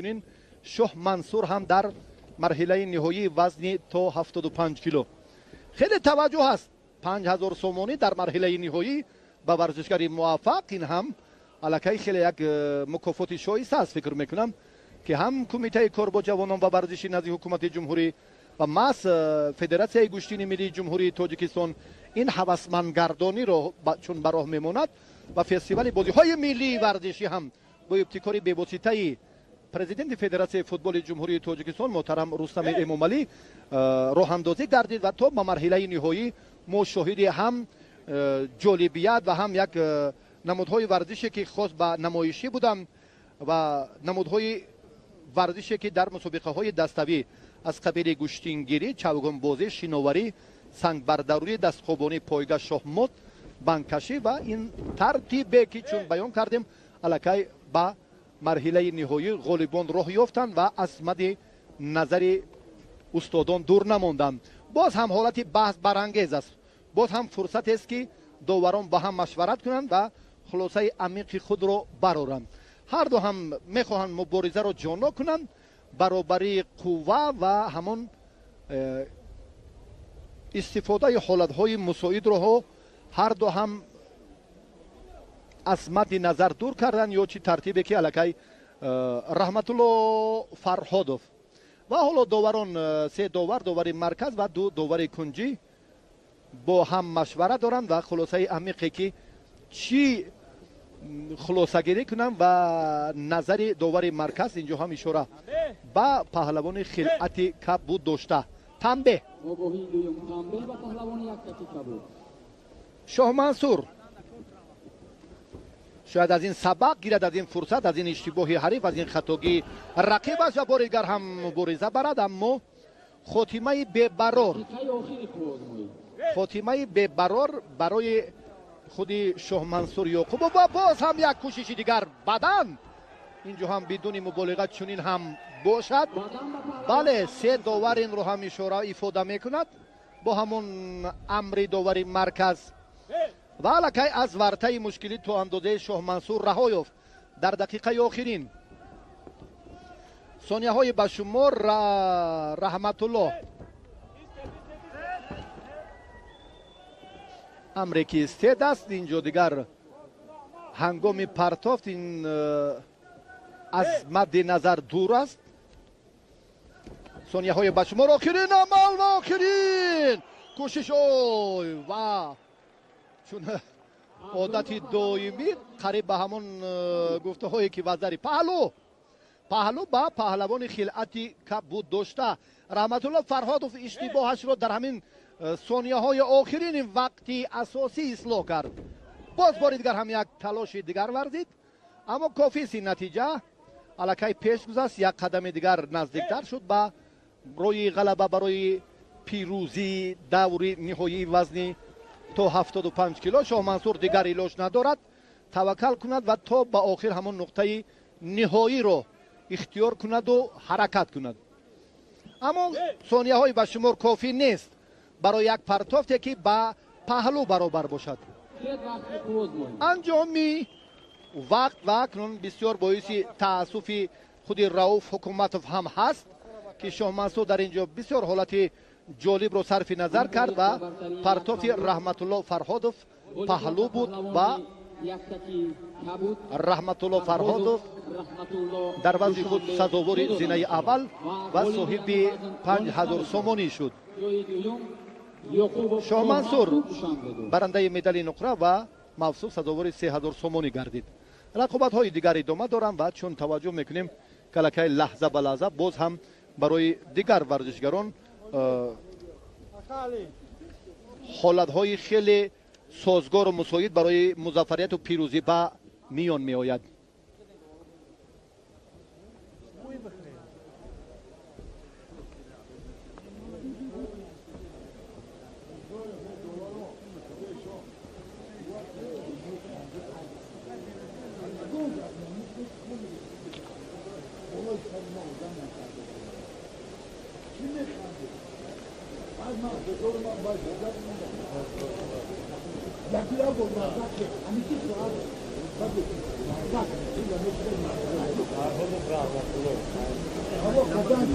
چنین شохмансур هم در مرحله نهایی وزن تا 75 کیلو. خیلی توجه هست. 5000 سومانی در مرحله نهایی به ورزشکاری موفق. این هم الکی خیلی یک مکافات شایسته است فکر میکنم که هم کمیته کار با جوانان و ورزشی نزد حکومت جمهوری و ماس فدراسیون گوشتینی ملی جمهوری تاجیکستان این هوسمندگردانی رو چون براه میماند و فستیوال بازی های ملی ورزشی هم با ابتکاری به واسطه پرزیدنت فدراسیون فوتبال جمهوری تاجیکستان محترم رستم امامعلی راه اندازی گردید و تا به مرحله نهایی ما شاهد هم جالبیت و هم یک نمودهای ورزشی که خاص به نمایشی بودم و نمودهای ورزشی که در مسابقه های دستوی از قبیل گوشتینگیری، چوگان بازی، شیناوری، سنگ برداری، دستخوابانی، پایگاه، شاهمات، بانکشی و این ترتیبی که چون بیان کردیم الکی با مرحله نهایی غالبان راه یافتند و از مد نظر استادان دور نماندند. باز هم حالت بحث برانگیز است. باز هم فرصت است که داوران با هم مشورت کنند و خلاصه عمیق خود را برآورند. هر دو هم میخواهند مبارزه را جانا کنند، برابری قوه و همان استفاده حالتهای مساعد را هر دو هم از مد نظر دور کردن یا چی ترتیبی که الکی رحمتullo فارходов و حالا داوران سه داور مرکز و دو داور کنجی با هم مشوره دارند و خلاصه عمیقی که چی خلاصه گیری کنم و نظر داور مرکز اینجا هم اشاره با پهلوان خلعت کبود داشته تنبه شохмансур شاید از این سبق گیرد، از این فرصت، از این اشتباه حریف، از این خطاگی رقیبش و بارگر هم مبارزه برد، اما خاتمه ببرار برای خودی شохмансур یوقوبов و باز هم یک کوشش دیگر بدن اینجا هم بدون مبالغه چنین هم باشد. بله سه داور این رو هم اشاره افاده میکند با همون امر داور مرکز و الکی از ورطه مشکلی تو اندازه شохмансур رها یافت. در دقیقه آخرین ثانیه های بشمار رحمتullo امری که استید است اینجا دیگر هنگام پرتافت این از مد نظر دور است. ثانیه های بشمار آخرین عمل و آخرین کوشش و چون عادتی دائمی قریب به همون گفته هایی که وزاری پهلو با پهلوان خلعت کبود داشته رحمتullo فارходов اشتباهش را در همین ثانیه های آخرین وقتی اساسی اصلاح کرد. باز بار دیگر هم یک تلاش دیگر ورزید اما کافی است نتیجه الکی پیش گذشت، یک قدم دیگر نزدیکتر شد به روی غلبه برای پیروزی دوری نهایی وزنی تا 75 کیلو. شохмансур دیگر علاج ندارد، توکل کند و تا به آخر همون نقطه نهایی رو اختیار کند و حرکت کند. اما ثانیه های به شمار کافی نیست برای یک پرتافتی که با پهلو برابر باشد. انجامی وقت و اکنون بسیار باعث تأسف خود رئوف حکومتوف هم هست که شохмансур در اینجا بسیار حالت جالب رو صرف نظر کرد و پرتافت رحمتullo فارходов پهلو بود و رحمتullo فارходов در وضع خود سزاوار زینه اول و صاحب 5000 سومانی شد. شохмансур برنده مدال نقره و موصوف سزاوار 3000 سومانی گردید. رقابت های دیگر ادامه دارم و چون توجه میکنیم کلکی لحظه به لحظه باز هم برای دیگر ورزشگران حالت های خیلی سازگار و مساعد برای موفقیت و پیروزی به میان می آید. Ama kazan